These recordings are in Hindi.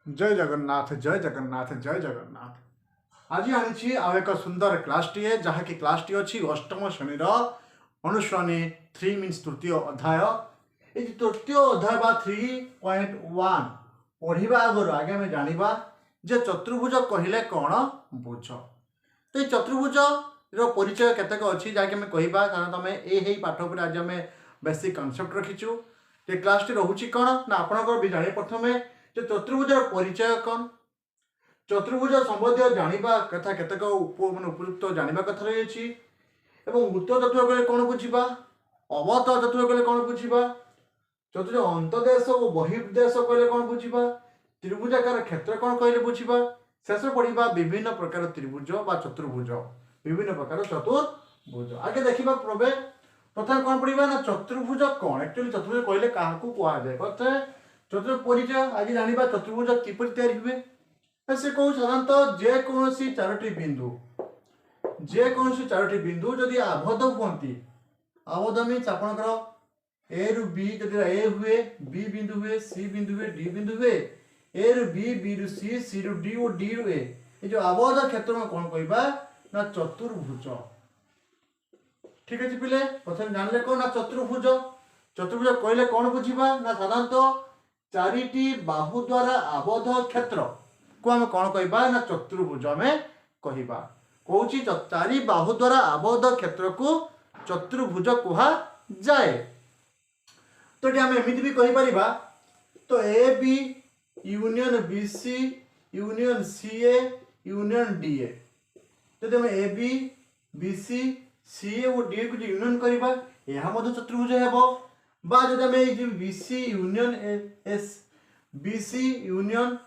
जय जगन्नाथ जय जगन्नाथ जय जगन्नाथ। आज आनी आउ एक सुंदर क्लास टीए जहाँकि क्लास टी अच्छी अष्टम श्रेणी अनुश्रेणी 3 मीन्स तृतीय अध्याय। ये तृतीय अध्याय बा 3.1 पढ़ा आगर आगे आम जाना जे चतुर्भुज कहले कौन बुझ। तो ये चतुर्भुज परिचय केतक अच्छी जहाँकि आम कह कारण तुम यही पाठ पर आज आम बेसिक कनसेप्ट रखीचु। ये क्लास टी रोचे कौन ना आपंकर भी जाने प्रथमे जे चतुर्भुज परिचय कौन, चतुर्भुज संबंधी जानवा कथा केतक उपयुक्त जानवा कथा रही वृत्त तत्व कले कौन बुझा, अवत तत्व कले कौन बुझा, चतुर्भुज अंतदेश और बहिर्देश कहले कौन बुझा, त्रिभुजाकार क्षेत्र कौन कहले बुझा, शेष पढ़ा विभिन्न प्रकार त्रिभुज बा चतुर्भुज विभिन्न प्रकार चतुर्भुज। आगे देखा प्रथम कौन पढ़ा ना चतुर्भुज कौन एक्चुअली चतुर्भुज कहले क्या कहुए चतुर्भुज परिचय आज जाना चतुर्भुज किपर तैयारी हुए से कहूँ साधारणतः जेकोसी चारोटी बिंदु जदि आबद्ध हुए आबद्ध मीन्स आपंकर ए रु बी जदि ए हुए बी बिंदु हुए सी बिंदु हुए डी बिंदु हुए ए रु बी रु सी रु डी और डी रु ए जो आबद्ध क्षेत्र में कौन कहबा ना चतुर्भुज। ठीक है पिले प्रथम जानले कौन ना चतुर्भुज। चतुर्भुज कहले कौन बुझा ना साधारणतः चारिटी बाहु द्वारा आबद्ध क्षेत्र को आम कौन कहबा ना चतुर्भुज आम कहबा कौची चारि बाहु द्वारा आबद्ध क्षेत्र को चतुर्भुज कहा जाए। तो ये आम एमती भी कहीपर तो A B union B C union C A union D A जब आम ए बी बी सी ए और डी ए को यूनियन करवा यह चतुर्भुज हेबो बा जब आम B C union S B C union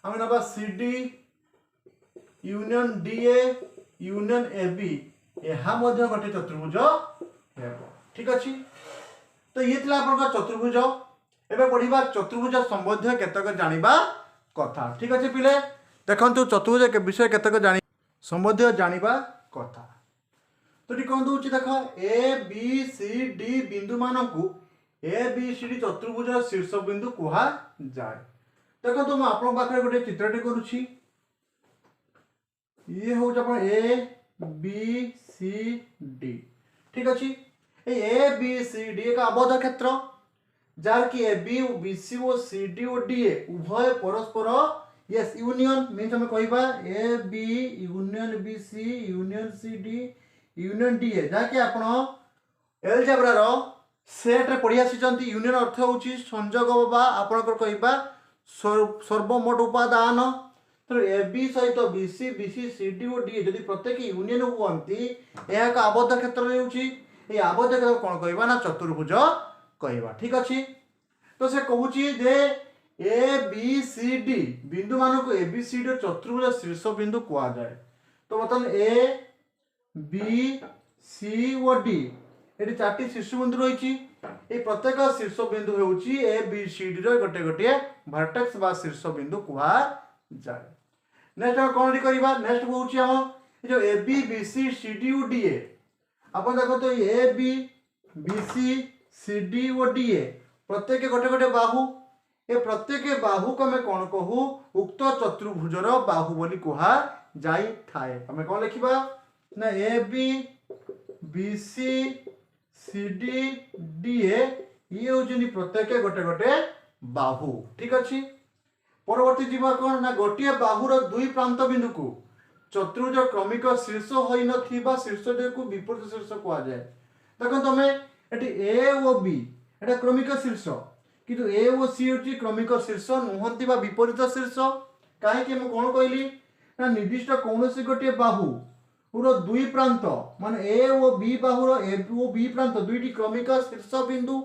आम ना C D union D A union A B यह गोटे चतुर्भुज हेबो। ठीक अच्छे तो ये आप चतुर्भुज एवं पढ़ा चतुर्भुज संबंधी केतक जानवा कथा। ठीक अच्छे पिले देखो चतुर्भुज विषय केतक जानी संबंधी जानवा कथा। तो ये कौन दूसरी देख ए बी सी डी बिंदु मानू ए बी सी डी चतुर्भुज शीर्ष बिंदु कहा जाए। देखो तो मुझे पाखे गोटे चित्रटी करुच्ची ये हूँ आप ए बी सी डी। ठीक अच्छे ए बी सी डी एक आबद्ध क्षेत्र जार कि ए बी सी और सी डी और डी ए उभय परस्पर यस यूनियन मीन्स हमें कहबा A B union B C union C D union D A जहाँकि आप एलजेब्रार सेट रे पढ़ी आसी यूनियन अर्थ हूँ संजोग बा आपणकर कहबा सर्वमोट उपादान। तो ए बी सहित बी सी सी डी और डी जदि प्रत्येक यूनियन हुए यह एक आबद्ध क्षेत्र होती आबद्ध क्षेत्र कौन कहबा ना चतुर्भुज कहबा। ठीक अच्छे तो से कहूँ जे ए बी सी डी बिंदु मान को ए बी सी डी चतुर्भुज शीर्ष बिंदु कह जाए। तो बर्तमान ए बी सी और डी ये चार शीर्ष बिंदु रही प्रत्येक शीर्ष बिंदु होउची ए बी सी डी गोटे गोटे वर्टेक्स बा शीर्ष बिंदु कहा जाए। नेक्स्ट कौन करवा नेक्स्ट हूँ आम जो A B B C C D और डी ए आप देखो तो A B B C D और डी ए प्रत्येक गोटे गोटे बाहु ए प्रत्येक बाहु को आम कौन कहू उक्त चतुर्भुजर बाहु बोली कहा जाई थाए। आम कौन लिखा ना A B C C D D A ये हूँ प्रत्येक गोटे गोटे बाहु। ठीक अच्छे परवर्ती जीवा कौन ना गोटे बाहुर दुई प्रांत बिंदु को चतुर्भुज क्रमिक शीर्ष हो ना शीर्ष को विपरीत शीर्ष कह जाए। देखो तुम ये ए और बी एटा क्रमिक शीर्ष किंतु ए और सी हूँ क्रमिक शीर्ष नुहति विपरीत शीर्ष कहीं कौन कहली ना निर्दिष्ट कौन गोटे बाहु दुई प्रांत मान ए और बी बाहुर ए और बी प्रांत दुईटी क्रमिक शीर्ष बिंदु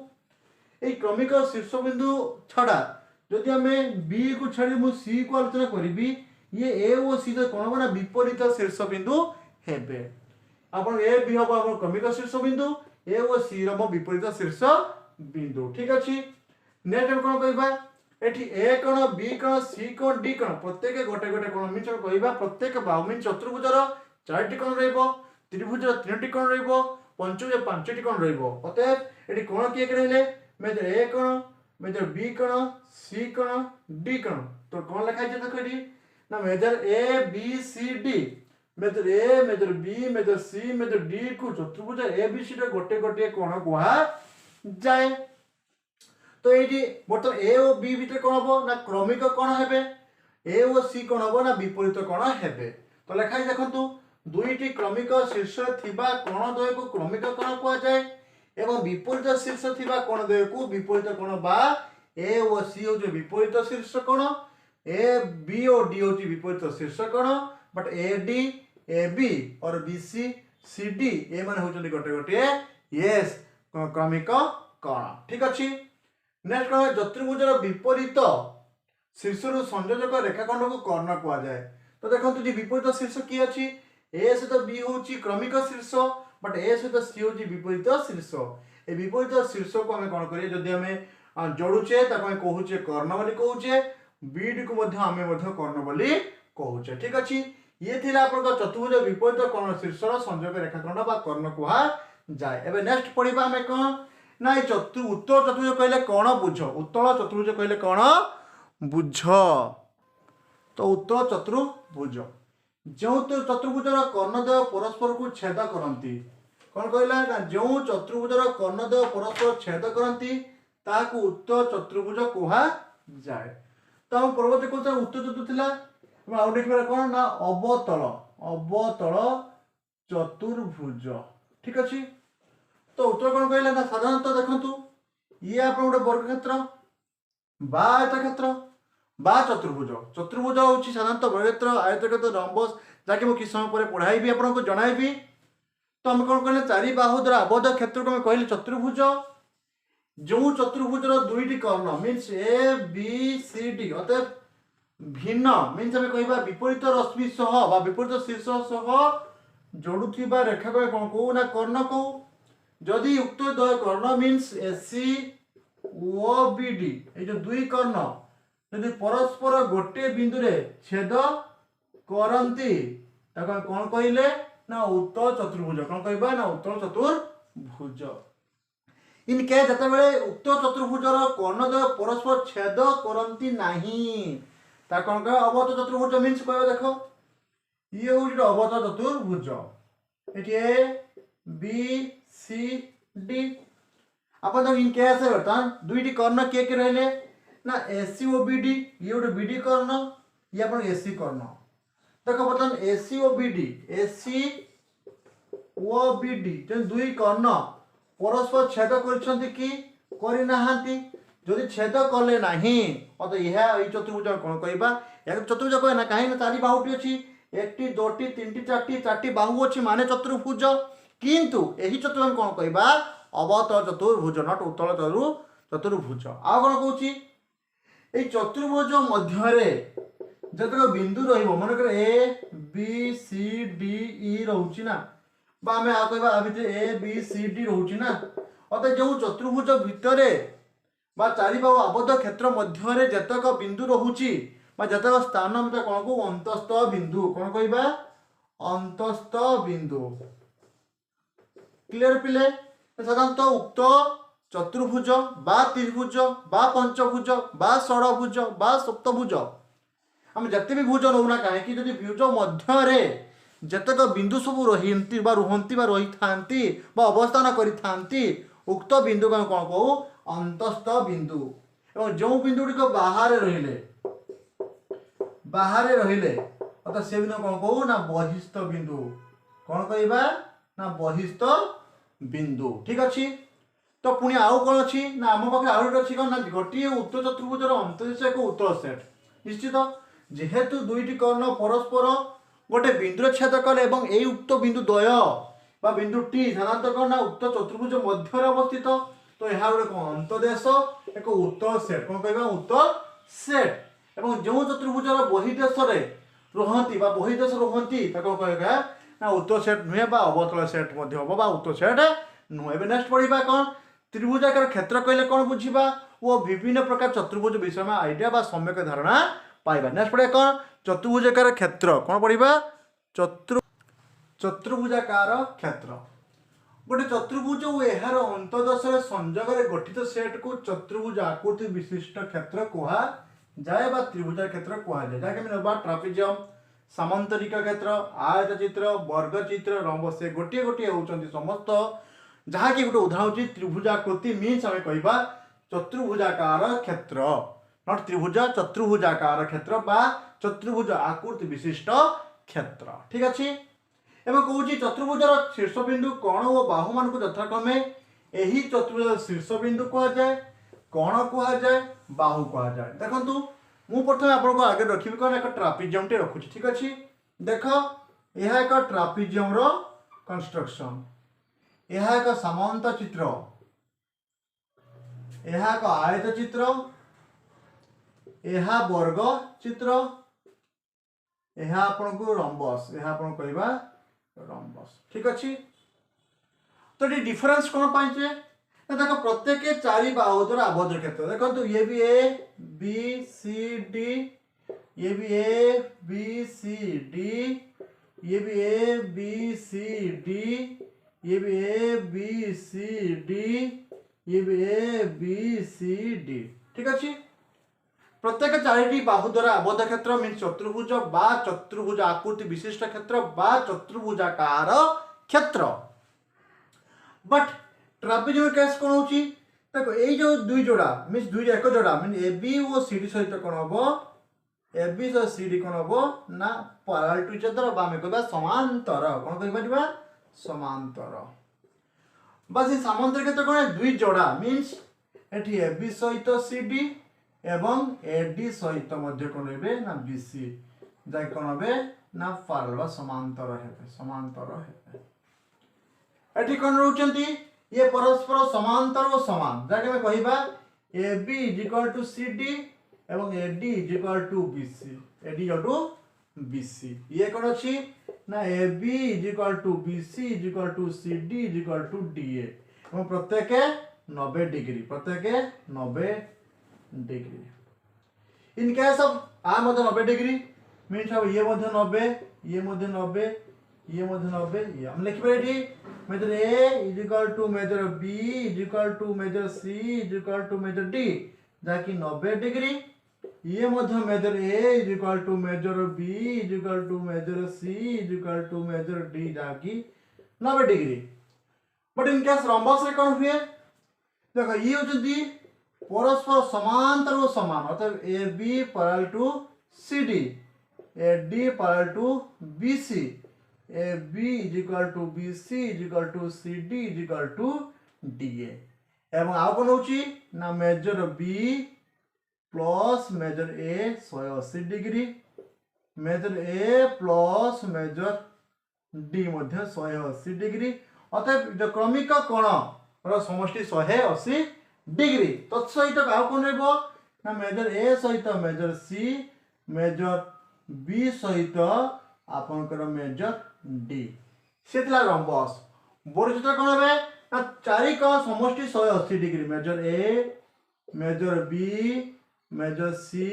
ये क्रमिक शीर्ष बिंदु छड़ा जदि आम बी को छाड़ी मु सी को आलोचना करी ये ए और सी तो कौन ना विपरीत शीर्ष बिंदु हेबे आप ए बी हम आप क्रमिक शीर्ष बिंदु ए और सी रम विपरीत शीर्ष बिंदु। ठीक अच्छे नेक्स्ट कौन कहबा एठी ए कण बी कण सी कण डी कण प्रत्येक गोटे गोटे कण मीन कहबा प्रत्येक बाहु मीन चतुर्भुजर चारिटी कण रहिबो त्रिभुजर तीनोटी कण रहिबो पंचभुज पांचटी कण रहिबो। अतएव एठी कण किए रहिले मेजर ए कण मेजर बी कण सी कण डी कण तो कौन लिखा है देखो ये ना major A B C D major A major B major C major D को चतुर्भुज ए बी सी रे गोटे गोटे कोण कुहा जाए। तो ये बर्तमान ए और बी भितर कौन हम ना क्रमिक कोण हेबे ए और सी कोण हम ना विपरीत कोण हेबे। तो लिखा है देखंतु दुईटी क्रमिक शीर्ष थिबा कोण द्वय को क्रमिक कोण कुहा जाए एवं विपरीत शीर्ष थिबा कोण द्वय को विपरीत कोण बा ए और सी हो जो विपरीत शीर्ष कोण ए बी और डी हो विपरीत शीर्ष कोण but A D A B और B C C D A माने होचंदी गोटे गोटे यस क्रमिक कोण। ठीक अछि नेक्स्ट कोण चतुर्भुजर विपरीत शीर्ष रु संयोजक रेखाखंड को कर्ण कुआ जाए। तो देखंतु जे विपरीत शीर्ष की अछि ए सहित बी होची क्रमिक शीर्ष बट ए सहित सी होची विपरीत शीर्ष। ए विपरीत शीर्ष को हमें कोन करिए जदि हमें जोड़ुचे ताको हमें कहूचे कर्ण बोली कहूचे बी डी को मध्य हमें मध्य कर्ण बोली कहूचे। ठीक अछि ये थिला आपन चतुर्भुज विपरीत कर्ण शीर्षर संयोजक रेखाखंड बा कर्ण कुहा जाए। एबे नेक्स्ट पढिबा हमें कोन ना उत्तल चतुर्भुज कहले कोण बुझ उत्तल चतुर्भुज कहले कोण बुझ। तो उत्तल चतुर्भुज जो चतुर्भुजर कर्णद्वय परस्पर को छेद करती कौन कहला ना जो चतुर्भुजर कर्णद्वय परस्पर छेद करती ताकू उत्तल चतुर्भुज कुहा जाए। तो हम परवर्ती क्वेश्चन उत्तर चतुर्भुज थिला आउ देखिबा कोन ना अवतल अवतल चतुर्भुज। ठीक अछि तो उत्तर कौन कहला ना साधारणतः देखंतु ये आपन गोटे वर्गक्षेत्र बा आयतक्षेत्र बा चतुर्भुज चतुर्भुज होची साधारणतः वर्गक्षेत्र आयतक्षेत्र रम्बस जाके मु कि समय पर पढ़ाइबी आपन को जणाइबी। तो हम कौन कहले चारि बाहु द्वारा आबद्ध क्षेत्र को हम कहले चतुर्भुज जो चतुर्भुजर दुईटी कर्ण means A B C D अतः भिन्न मीन्स हमें कहबा विपरीत रश्मि सह बा विपरीत शीर्ष सह जोड़ुथिबा रेखा को कोन को ना कर्ण को जदि उक्त द्वय कर्ण मीन्स एसी ओ बी डी ए जो दुई कर्ण यदि परस्पर गोटे बिंदु रे छेद करंती ताको कोन कहिले ना उत्तल चतुर्भुज कोन कहबा ना उत्तल चतुर्भुज। इन के जते बेले उक्त चतुर्भुजर कर्णद्वय परस्पर छेद करंती नाही ता कोन कह अवतल चतुर्भुज मीन्स कहबा देखो ये होची अवतल चतुर्भुज एठी ए बी सी डी अपन तो इन केस है बर्तमान दुईटी कर्ण के रहले ना एसी ओ बी डी ये गोटे बी डी कर्ण ये अपन एसी कर्ण देखो बर्तमान एसी ओ बी डी एसी ओ बी डी जे दुई कर्ण परस्पर छेद करछंती कि करि नाहांती जदि छेद कले नाही अत यह ए चतुर्भुज कोन कहबा एक चतुर्भुज कहना काहे ना चारि बाहुटी अछि एकटी दोटी तीनटी चारटी बाहु अछि माने चतुर्भुज किंतु एही चतुर्भुज कोन कहबा अवतल चतुर्भुज नट उत्तल चतुर्भुज। आ कोन कहूची ए चतुर्भुज मध्य रे जतक बिंदु रहिबो मन कर ए बी सी डी ई रहउची ना बा हमें आ कहबा आ भितर ए बी सी डी रहउची ना अत जो चतुर्भुज भितरे बा चारि बाहु आबद्ध क्षेत्र मध्य रे जतक बिंदु रहउची बा जतक स्थान मते कोन को अंतस्थ बिंदु कोन कहबा अंतस्थ बिंदु। क्लियर पिले साधारणतः उक्त चतुर्भुज बा त्रिभुज बा पंचभुज बा षडभुज बा सप्तभुज आम जते भी भुज नौना कहीं जदि भुज मध्य रे जतक बिंदु सब रही बा रुहंती बा रही थांती बा अवस्थान करि थांती उक्त बिंदु को कौन कहू अंतस्थ बिंदु एवं जो बिंदु को बाहर रहिले अत से बिंदु कौन कहू ना बहिस्थ बिंदु कौन कहबा ना बहिस्थ बिंदु। ठीक अच्छी तो पुणी आउ कौन अच्छी ना आम पाखे आउ गोटे अच्छी कौन ना गोटे उत्तर चतुर्भुजर अंतरिक्ष एक उत्तर सेट निश्चित जेहेतु दुईटी कर्ण परस्पर गोटे बिंदु छेद कले एवं यही उक्त बिंदु द्वय बा बिंदु टी साधारणतः कौन ना उक्त चतुर्भुज मध्य अवस्थित तो यह गोटे कौन अंतदेश एक उत्तर सेट कौन कहबा उत्तर सेट एवं जो चतुर्भुजर बहिदेश रुहंती बा बहिदेश रुहंती ताको कहबा ना उत्तर सेट नुहे बा अवतल सेट मध्य हम बा उत्तर सेट नुहे। एबे नेक्स्ट पढ़िबा कौन त्रिभुजाकार क्षेत्र कहले कौन बुझिबा वो विभिन्न प्रकार चतुर्भुज विषय में आइडिया बा सम्यक धारणा पाइबा। नेक्स्ट पढ़िबा कौन चतुर्भुजाकार क्षेत्र कौन पढ़िबा चतुर्भुजाकार क्षेत्र गोटे चतुर्भुज और यार अंतदश संजोग गठित सेट को चतुर्भुज आकृति विशिष्ट क्षेत्र कहा जाए बा त्रिभुज क्षेत्र कह जाए जहाँकि नवा ट्रापेजियम सामंतरिक क्षेत्र आयत चित्र वर्ग चित्र रंब से गोटे गोटे होउचंती समस्त जहाँकि गोटे उदाहरण होची त्रिभुजाकृति मीन्स आम कहवा चतुर्भुजाकार क्षेत्र नॉट त्रिभुज चतुर्भुजाकार क्षेत्र बा चतुर्भुज आकृति विशिष्ट क्षेत्र ठीक अच्छे एवं कौच चतुर्भुजर शीर्षबिंदु कर्ण और बाहु मान को यथाक्रमे यही चतुर्भुज शीर्षबिंदु कह जाए कर्ण कह जाए बाहु कह जाए देखो मु प्रथम आपको आगे रखी कौन एक ट्रापेजियम टे रखुची ठीक अच्छे देख यह एक ट्रापेजियम रो कंस्ट्रक्शन यह एक समांतर चित्र यह एक आयत चित्र यह वर्ग चित्र यह आपन को रंबस यह आपन कहबा रंबस ठीक अच्छे तो ये डिफरेंस कौन पाइचे देखो प्रत्येक चारि बाहु द्वारा आबद्ध क्षेत्र देखो ये भी ए बी सी डी ये भी ए बी सी डी ये भी ए बी सी डी ये भी ए बी सी डी ये भी ए बी सी डी ठीक अच्छे प्रत्येक चारिटी बाहु द्वारा आबद्ध क्षेत्र मीन चतुर्भुज बा चतुर्भुज आकृति विशिष्ट क्षेत्र बा चतुर्भुजाकार क्षेत्र बट ट्रापेजियम केस कौन होची देखो ये जो दुई जोड़ा मीन दुई एक जोड़ा मीन ए बी और सी डी सहित कौन हम ए बी सहित सी डी कौन हम ना पैरेलल टू इच अदर बा हमें कहबा समांतर कौन कहि परिबा समांतर बस ये समांतर क्षेत्र कौन दुई जोड़ा मीन्स एठी ए बी सहित सी डी एवं ए डी सहित मध्य कौन हेबे ना बी सी जाय कौन हेबे ना पैरेलल बा समांतर हेबे एठी कौन रहउचंती ये परस्पर समांतर और समान जाके मैं कहबा A B is equal to C D एवं A D is equal to B C A D to B C ये कौन अच्छी ना A B is equal to B C is equal to C D is equal to D A एवं प्रत्येक 90 डिग्री प्रत्येक 90 डिग्री इन केस ऑफ आ मध्य 90 डिग्री मीन्स अब ये मध्य 90 ये मध्य 90 ये मध्य 90 ये हम लिख पाए measure A is equal to measure B is equal to major C is equal to major D जाकि 90 डिग्री ये मध्य measure A is equal to measure B is equal to major C is equal to major D जाकि 90 degree but in case rhombus रे कौन हुए देखो ये होचंती परस्पर समांतर और समान अर्थात A B parallel to C D A D parallel to B C A B is equal to B C is equal to C D is equal to D A एवं आउ कौन होची ना major B plus major A 180 degree major A plus major D मध्य 180 डिग्री अर्थात जो क्रमिक कोण रो समष्टि 180 डिग्री तत्सहित आउ कौन रहबो ना मेजर ए सहित मेजर सी मेजर बी सहित आपनकर मेजर डी सेतला रंबस बड़चित्र कौन है ना चारि कोण समष्टि 180 degree major A major B major C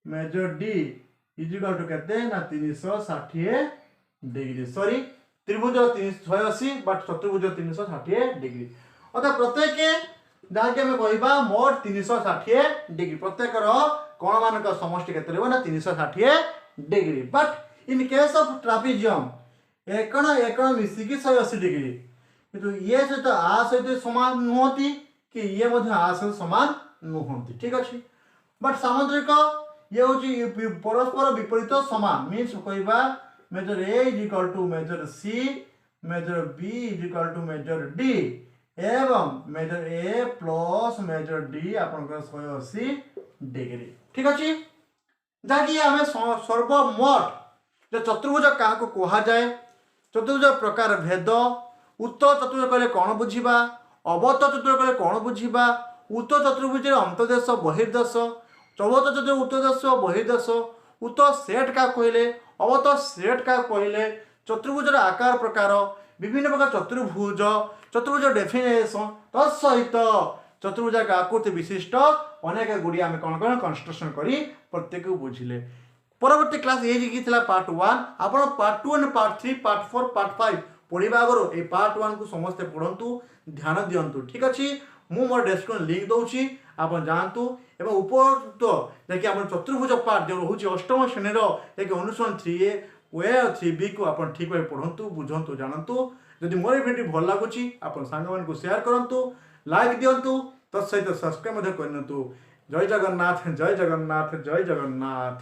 major D is equal to केते ना 360 डिग्री सॉरी त्रिभुज 180 बट चतुर्भुज 360 डिग्री अर्थात प्रत्येक जहाँ के कहबा मोट 360 डिग्री प्रत्येक कोण मान समष्टि केते रहबो ना 360 degree but in case of trapezium एकण एकण मिसिकी 180 डिग्री किंतु ये सहित आ सहित समान नुहति कि ये मध्य आ सहित समान नुहति ठीक अछि बट सामुद्रिक ये होची परस्पर विपरीत समान मीन्स कहबा major A is equal to major C major B is equal to major D एवं major A plus major D आपनकर 180 डिग्री ठीक अछि जाकि हमें सर्वमोट जो चतुर्भुज क्या कह जाए चतुर्भुज प्रकार भेद उत्तर चतुर्भुज कहले कौन बुझा अवत चतुर्भुज कहले कौन बुझा उत्तर चतुर्भुज अंतर्देश बहिर्देश चौबत चतुर्भुज उत्तरदेश बहिर्देश उत्तर सेट क्या कहले अवत सेट क्या कहले चतुर्भुज आकार प्रकार विभिन्न प्रकार चतुर्भुज चतुर्भुज डेफिनेशन तत्सहित चतुर्भुज आकृति विशिष्ट अनेक गुड़िया आम कौन कौन कंस्ट्रक्शन कर प्रत्येक बुझिले परवर्ती क्लास ये थी पार्ट 1 आप part 2 and part 3 part 4 part 5 पढ़ा आगर ये पार्ट 1 को समस्ते पढ़ंतु ध्यान दिंतु ठीक अच्छे मु मोर डेस्क्रिप्शन लिंक दूसरी आप जानतु एवं उपयुक्त जैसे आम चतुर्भुज पार्ट जो रोचे अष्टम श्रेणी जैसे अनुसरण 3A वे 3B को आप ठीक भाव पढ़ु बुझंतु जानतु। जदि मोर भिडियो भल लगुच आप सांग को शेयर करूँ लाइक दिंतु तत्सहित सब्सक्राइब करनी। जय जगन्नाथ जय जगन्नाथ जय जगन्नाथ।